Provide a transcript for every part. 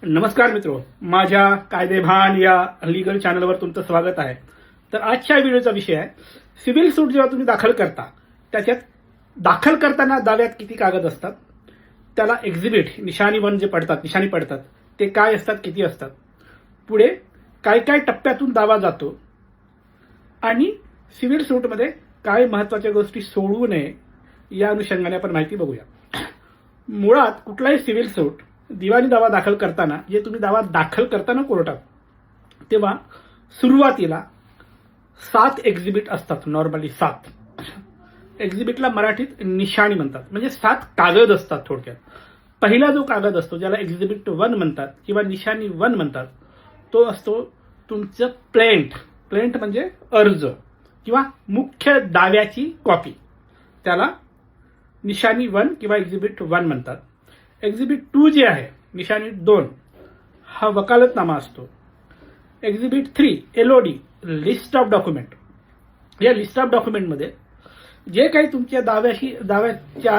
नमस्कार मित्रो, माझ्या कायदेभान या लीगल चॅनलवर तुमचं स्वागत आहे. तर आजच्या व्हिडिओचा विषय आहे सिव्हिल सूट. जेव्हा तुम्ही दाखल करता त्याच्यात दाखल करताना दाव्यात किती कागद असतात, त्याला एक्झिबिट निशाणी जे निशाणी पडतात ते काय असतात, किती असतात, पुढे काय काय टप्प्यातून दावा जातो आणि सिव्हिल सूटमध्ये काय महत्त्वाच्या गोष्टी सोडवू नये या अनुषंगाने आपण माहिती बघूया. मुळात कुठलाही सिव्हिल सूट दिवाणी दावा दाखल करताना, जे तुम्ही दावा दाखल करताना कोर्टात, तेव्हा सुरुवातीला 7 एक्झिबिट असतात. नॉर्मली 7 एक्झिबिटला मराठीत निशाणी म्हणतात, म्हणजे 7 कागद असतात. थोडक्यात पहिला जो कागद असतो ज्याला एक्झिबिट 1 म्हणतात किंवा निशाणी 1 म्हणतात, तो असतो तुमचं प्लेंट म्हणजे अर्ज किंवा मुख्य दाव्याची कॉपी. त्याला निशाणी 1 किंवा एक्झिबिट 1 म्हणतात. एक्झिबिट 2 जे आहे निशाणी 2, हा वकालतनामा असतो. Exhibit 3 LOD list of document. या लिस्ट ऑफ डॉक्युमेंटमध्ये जे काही तुमच्या दाव्याच्या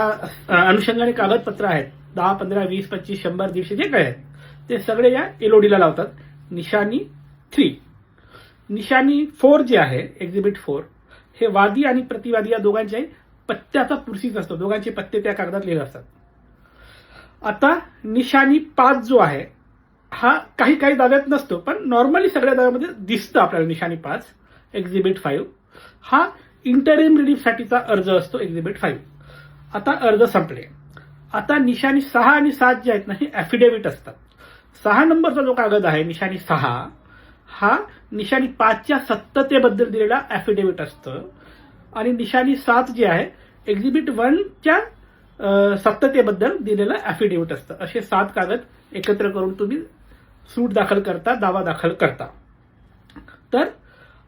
अनुषंगाने कागदपत्र आहेत, 10, 15, 20, 25, 100, 150 जे काय आहेत ते सगळे या LODला लावतात. निशाणी 3. निशाणी 4 जे आहे एक्झिबिट 4, हे वादी आणि प्रतिवादी या दोघांच्याही पत्त्याचा पुरसीच असतो. दोघांचे पत्ते त्या कागदात लिहिले असतात. आता निशाणी 5 जो आहे हा काही काही दाव्यात नसतो, पण नॉर्मली सगळ्या दाव्यामध्ये दिसतं आपल्याला. निशाणी 5 एक्झिबिट 5 हा इंटरिम रिलीफसाठीचा अर्ज असतो. एक्झिबिट 5. आता अर्ज संपले. आता निशाणी 6 आणि 7 जे आहेत ना, हे ॲफिडेव्हिट असतात. 6 नंबरचा जो कागद आहे निशाणी 6, हा निशाणी 5च्या सत्यतेबद्दल दिलेला ॲफिडेव्हिट असतं. आणि निशाणी 7 जे आहे एक्झिबिट 1च्या सत्यतेबद्दल दिलेलं ॲफिडेव्हिट असतं. असे 7 कागद एकत्र करून तुम्ही सूट दाखल करता, दावा दाखल करता. तर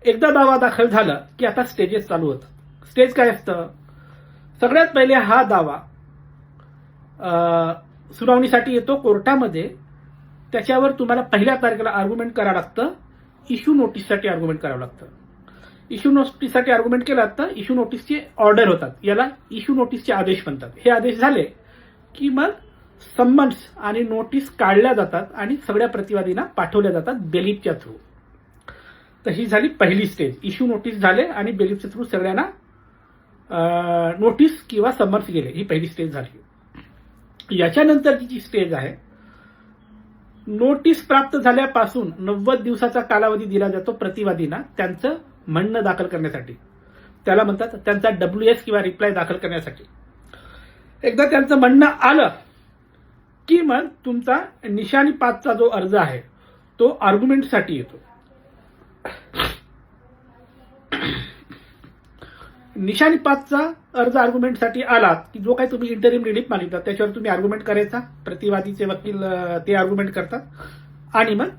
एकदा दावा दाखल झाला की आता स्टेजेस चालू होतात. स्टेज काय असतं? सगळ्यात पहिले हा दावा सुनावणीसाठी येतो कोर्टामध्ये. त्याच्यावर तुम्हाला पहिल्या तारखेला आर्ग्युमेंट करावं लागतं. इश्यू नोटीससाठी आर्ग्युमेंट करावं लागतं. इश्यू नोटीससाठी आर्ग्युमेंट केला तर इश्यू नोटीसचे ऑर्डर होतात. याला इश्यू नोटीसचे आदेश म्हणतात. हे आदेश झाले की मग समन्स आणि नोटीस काढल्या जातात आणि सगळ्या प्रतिवादींना पाठवल्या जातात बेलीफच्या थ्रू. तर ही झाली पहिली स्टेज. इश्यू नोटीस झाले आणि बेलीफच्या थ्रू सगळ्यांना नोटीस किंवा समन्स गेले. ही पहिली स्टेज झाली. याच्यानंतरची जी स्टेज आहे, नोटीस प्राप्त झाल्यापासून 90 दिवसाचा कालावधी दिला जातो प्रतिवादींना त्यांचं म्हणणं दाखल करण्यासाठी. त्याला म्हणतात त्यांचा WS किंवा रिप्लाय दाखल करण्यासाठी. एकदा त्यांचं म्हणणं आलं की मग तुमचा निशाणी 5चा जो अर्ज आहे तो आर्ग्युमेंटसाठी येतो. निशाणी 5चा अर्ज आर्ग्युमेंटसाठी आला की जो काही तुम्ही इंटरिम रिलीफ मागितला त्याच्यावर तुम्ही आर्ग्युमेंट करायचा. प्रतिवादीचे वकील ते आर्ग्युमेंट करतात आणि मग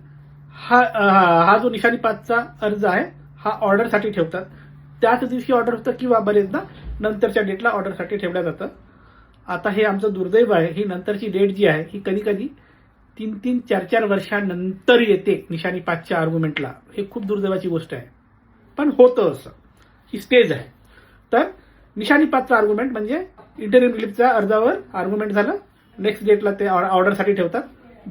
हा जो निशाणी 5चा अर्ज आहे हा ऑर्डरसाठी ठेवतात. त्याच दिवशी ऑर्डर होतं किंवा बरेचदा नंतरच्या डेटला ऑर्डरसाठी ठेवलं जातं. आता हे आमचं दुर्दैव आहे. ही नंतरची डेट जी आहे ही कधी कधी 3-3, 4-4 वर्षांनंतर येते निशाणी 5च्या आर्ग्युमेंटला. हे खूप दुर्दैवाची गोष्ट आहे, पण होतं असं. ही स्टेज आहे. तर निशाणी 5चा आर्ग्युमेंट म्हणजे इंटरिम रिलीफच्या अर्जावर आर्ग्युमेंट झालं, नेक्स्ट डेटला ते ऑर्डरसाठी ठेवतात.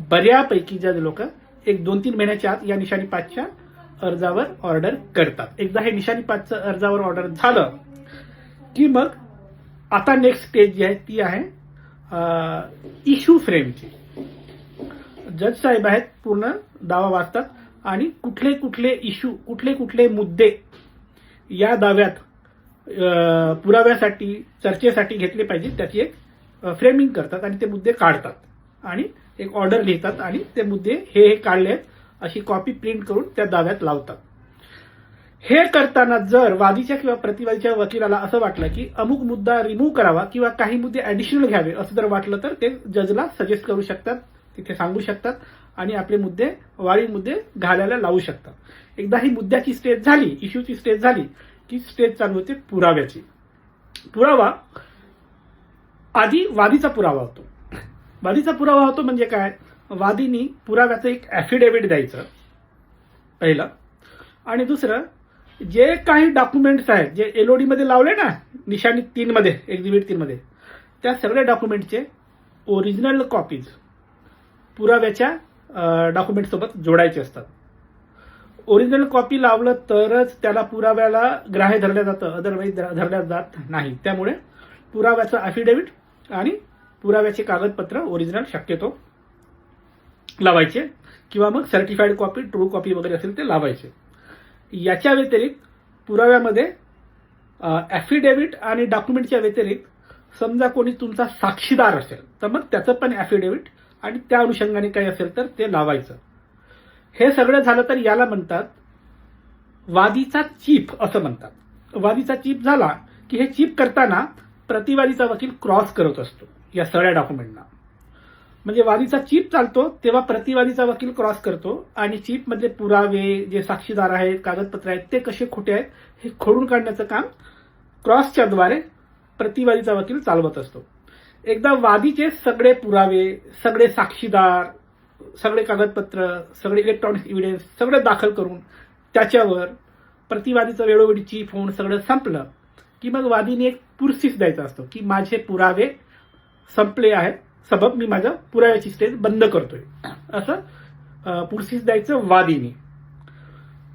बऱ्यापैकी जज लोक 1-2-3 महिन्याच्या आत या निशाणी 5च्या अर्जावर ऑर्डर करतात. एकदा हे निशाणी 5चं अर्जावर ऑर्डर झालं की मग आता नेक्स्ट स्टेज जी आहे ती आहे इश्यू फ्रेमची. जज साहेब आहेत, पूर्ण दावा वाचतात आणि कुठले कुठले इश्यू, कुठले कुठले मुद्दे या दाव्यात पुराव्यासाठी, चर्चेसाठी घेतले पाहिजे त्याची एक फ्रेमिंग करतात आणि ते मुद्दे काढतात आणि एक ऑर्डर लिहितात आणि ते मुद्दे हे काढले आहेत अशी कॉपी प्रिंट करून त्या दाव्यात लावतात. हे करताना जर वादीच्या किंवा प्रतिवादीच्या वकिलाला असं वाटलं की अमुक मुद्दा रिमूव्ह करावा किंवा काही मुद्दे ऍडिशनल घ्यावे असं जर वाटलं तर ते जजला सजेस्ट करू शकतात, तिथे सांगू शकतात आणि आपले मुद्दे, वाढीव मुद्दे घालायला लावू शकतात. एकदा ही मुद्द्याची स्टेज झाली, इश्यूची स्टेज झाली की स्टेज चालू होते पुराव्याची. पुरावा आधी वादीचा पुरावा होतो. वादीचा पुरावा होतो म्हणजे काय? वादीनी पुराव्याचं एक ॲफिडेव्हिट द्यायचं पहिलं, आणि दुसरं जे काही डॉक्युमेंट्स आहेत जे LOD मध्ये लावले ना निशाणी 3 मध्ये, एक्झिबिट 3 मध्ये, त्या सगळ्या डॉक्युमेंटचे ओरिजिनल कॉपीज पुराव्याच्या डॉक्युमेंटसोबत जोडायचे असतात. ओरिजिनल कॉपी लावलं तरच त्याला पुराव्याला ग्राह्य धरलं जातं, अदरवाईज धरल्या जात नाही. त्यामुळे पुराव्याचं अफिडेव्हिट आणि पुराव्याचे कागदपत्र ओरिजिनल शक्यतो लावायचे किंवा मग सर्टिफाईड कॉपी, ट्रू कॉपी वगैरे असेल ते लावायचे. याच्या व्यतिरिक्त पुराव्यामध्ये ॲफिडेव्हिट आणि डॉक्युमेंटच्या व्यतिरिक्त समजा कोणी तुमचा साक्षीदार असेल तर मग त्याचं पण ॲफिडेव्हिट आणि त्या अनुषंगाने काही असेल तर ते लावायचं. हे सगळं झालं तर याला म्हणतात वादीचा चीफ असं म्हणतात. वादीचा चीफ झाला की हे चीफ करताना प्रतिवादीचा वकील क्रॉस करत असतो या सगळ्या डॉक्युमेंटना. म्हणजे वादीचा चीफ चालतो तेव्हा प्रतिवादीचा वकील क्रॉस करतो आणि चीफ मधले पुरावे, जे साक्षीदार आहेत, कागदपत्र आहेत ते कसे खोटे आहेत हे खोडून काढण्याचं काम क्रॉसच्या द्वारे प्रतिवादीचा वकील चालवत असतो. एकदा वादीचे सगळे पुरावे, सगळे साक्षीदार, सगळे कागदपत्र, सगळे इलेक्ट्रॉनिक एव्हिडन्स सगळं दाखल करून त्याच्यावर प्रतिवादीचं वेळोवेळी चीफ होऊन सगळं संपलं की मग वादीने एक पुरसीस द्यायचा असतो की माझे पुरावे संपले आहेत, सबब मी माझ्या पुराव्याची स्टेज बंद करतोय, असं पुरसीस द्यायचं वादीने.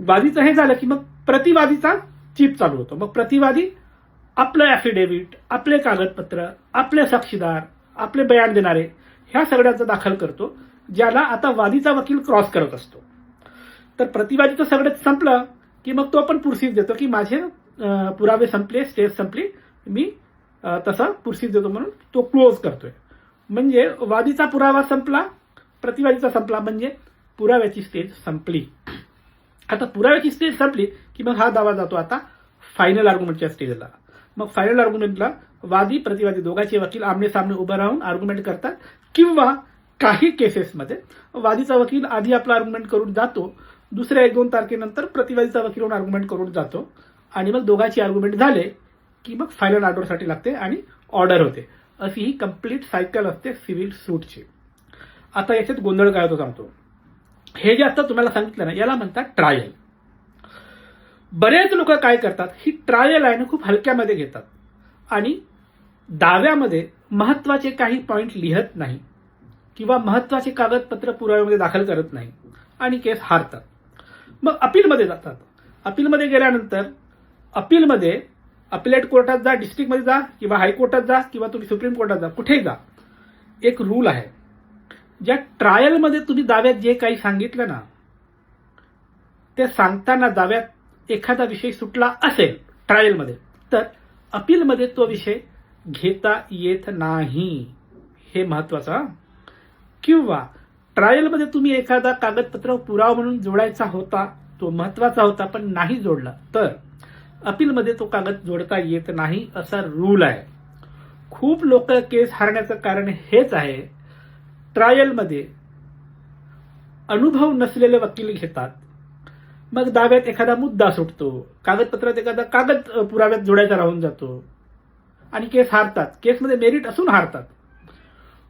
वादीचं हे झालं की मग प्रतिवादीचा चीफ चालू होतो. मग प्रतिवादी आपलं ॲफिडेव्हिट, आपले कागदपत्र, आपले साक्षीदार, आपले बयान देणारे ह्या सगळ्यांचं दाखल करतो, ज्याला आता वादीचा वकील क्रॉस करत असतो. तर प्रतिवादीचं सगळं संपलं की मग तो पण पुरसीस देतो की माझे पुरावे संपले, स्टेज संपली, मी तसा पुरसीस देतो म्हणून तो क्लोज करतोय. म्हणजे वादीचा पुरावा संपला, प्रतिवादीचा संपला, म्हणजे पुराव्याची स्टेज संपली. आता पुराव्याची स्टेज संपली की मग हा दावा जातो आता फायनल आर्ग्युमेंटच्या स्टेजला. मग फायनल आर्ग्युमेंटला वादी प्रतिवादी दोघांचे वकील आमने सामने उभं राहून आर्ग्युमेंट करतात किंवा काही केसेसमध्ये वादीचा वकील आधी आपला आर्ग्युमेंट करून जातो, दुसऱ्या 1-2 तारखेनंतर प्रतिवादीचा वकील होऊन आर्ग्युमेंट करून जातो आणि मग दोघांची आर्ग्युमेंट झाले की मग फायनल ऑर्डरसाठी लागते आणि ऑर्डर होते. अशी ही कंप्लीट सायकल असते सिव्हिल सूटची. आता याच्यात गोंधळ काय होतो सांगतो. हे जे आता तुम्हाला सांगितलं ना याला म्हणतात ट्रायल. बरेच लोक काय करतात, ही ट्रायल आहे ना खूप हलक्यामध्ये घेतात आणि दाव्यामध्ये महत्वाचे काही पॉइंट लिहत नाही किंवा महत्वाचे कागदपत्र पुराव्यामध्ये दाखल करत नाही आणि केस हारतात. मग अपीलमध्ये जातात. अपीलमध्ये गेल्यानंतर अपीलमध्ये अपिलेट कोर्टात जा, डिस्ट्रिक्टमध्ये जा किंवा हायकोर्टात जा किंवा तुम्ही सुप्रीम कोर्टात जा, कुठेही जा, एक रूल आहे. ज्या ट्रायलमध्ये तुम्ही दाव्यात जे काही सांगितलं ना ते सांगताना दाव्यात एखादा विषय सुटला असेल ट्रायलमध्ये तर अपीलमध्ये तो विषय घेता येत नाही, हे महत्वाचं. किंवा ट्रायलमध्ये तुम्ही एखादा कागदपत्र पुरावा म्हणून जोडायचा होता, तो महत्वाचा होता पण नाही जोडला तर अपीलमध्ये तो कागद जोडता येत नाही, असा रूल आहे. खूप लोक केस हारण्याचं कारण हेच आहे, ट्रायलमध्ये अनुभव नसलेले वकील घेतात, मग दाव्यात एखादा मुद्दा सुटतो, कागदपत्रात एखादा कागद पुराव्यात जोडायचा राहून जातो आणि केस हारतात. केसमध्ये मेरिट असून हारतात.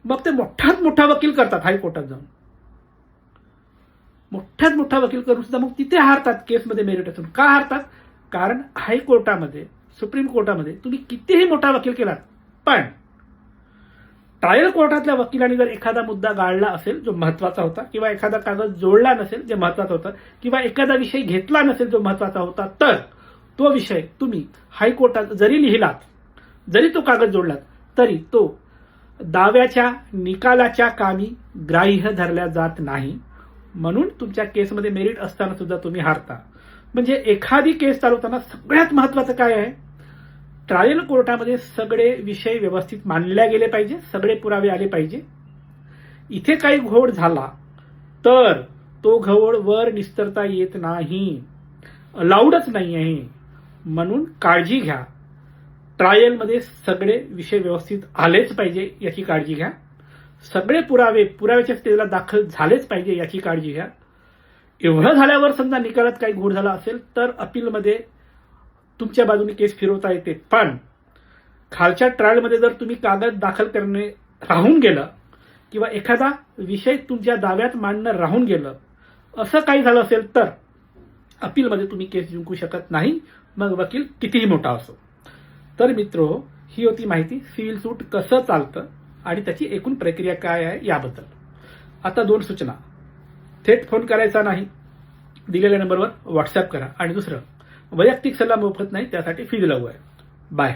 मग ते मोठात मोठा वकील करतात हायकोर्टात जाऊन, मोठ्यात मोठा वकील करून सुद्धा मग तिथे हारतात केसमध्ये मेरिट असून. का हारतात? कारण हायकोर्टामध्ये, सुप्रीम कोर्टामध्ये तुम्ही कितीही मोठा वकील केलात पण ट्रायल कोर्टातल्या वकिलांनी जर एखादा मुद्दा गाळला असेल जो महत्वाचा होता किंवा एखादा कागद जोडला नसेल जे महत्वाचा होता किंवा एखादा विषय घेतला नसेल जो महत्वाचा होता तर तो विषय तुम्ही हायकोर्टात जरी लिहिलात, जरी तो कागद जोडलात तरी तो दाव्याच्या निकालाच्या कामी ग्राह्य धरला जात नाही. म्हणून तुमच्या केसमध्ये मेरिट असताना सुद्धा तुम्ही हारता. म्हणजे एखादी केस चालवताना सगळ्यात महत्वाचं काय आहे, ट्रायल कोर्टामध्ये सगळे विषय व्यवस्थित मांडले गेले पाहिजे, सगळे पुरावे आले पाहिजे. इथे काही घोळ झाला तर तो घोळ वर निस्तरता येत नाही, अलाउडच नाही आहे. म्हणून काळजी घ्या, ट्रायलमध्ये सगळे विषय व्यवस्थित आलेच पाहिजे याची काळजी घ्या. सगळे पुरावे पुराव्याच्या स्टेजला दाखल झालेच पाहिजे याची काळजी घ्या. एवढं झाल्यावर समजा निकालात काही घोळ झाला असेल तर अपीलमध्ये तुमच्या बाजूने केस फिरवता येते. पण खालच्या ट्रायलमध्ये जर तुम्ही कागद दाखल करणे राहून गेलं किंवा एखादा विषय तुमच्या दाव्यात मांडणं राहून गेलं, असं काही झालं असेल तर अपीलमध्ये तुम्ही केस जिंकू शकत नाही, मग वकील कितीही मोठा असो. तर मित्रो, ही होती माहिती सिव्हिल सूट कसं चालतं आणि त्याची एकूण प्रक्रिया काय आहे याबद्दल. आता 2 सूचना. थेट फोन करायचा नाही, दिलेल्या नंबरवर व्हॉट्सअप करा. आणि दुसरं, वैयक्तिक सल्ला मोफत नाही, त्यासाठी फीज लागू आहे. बाय.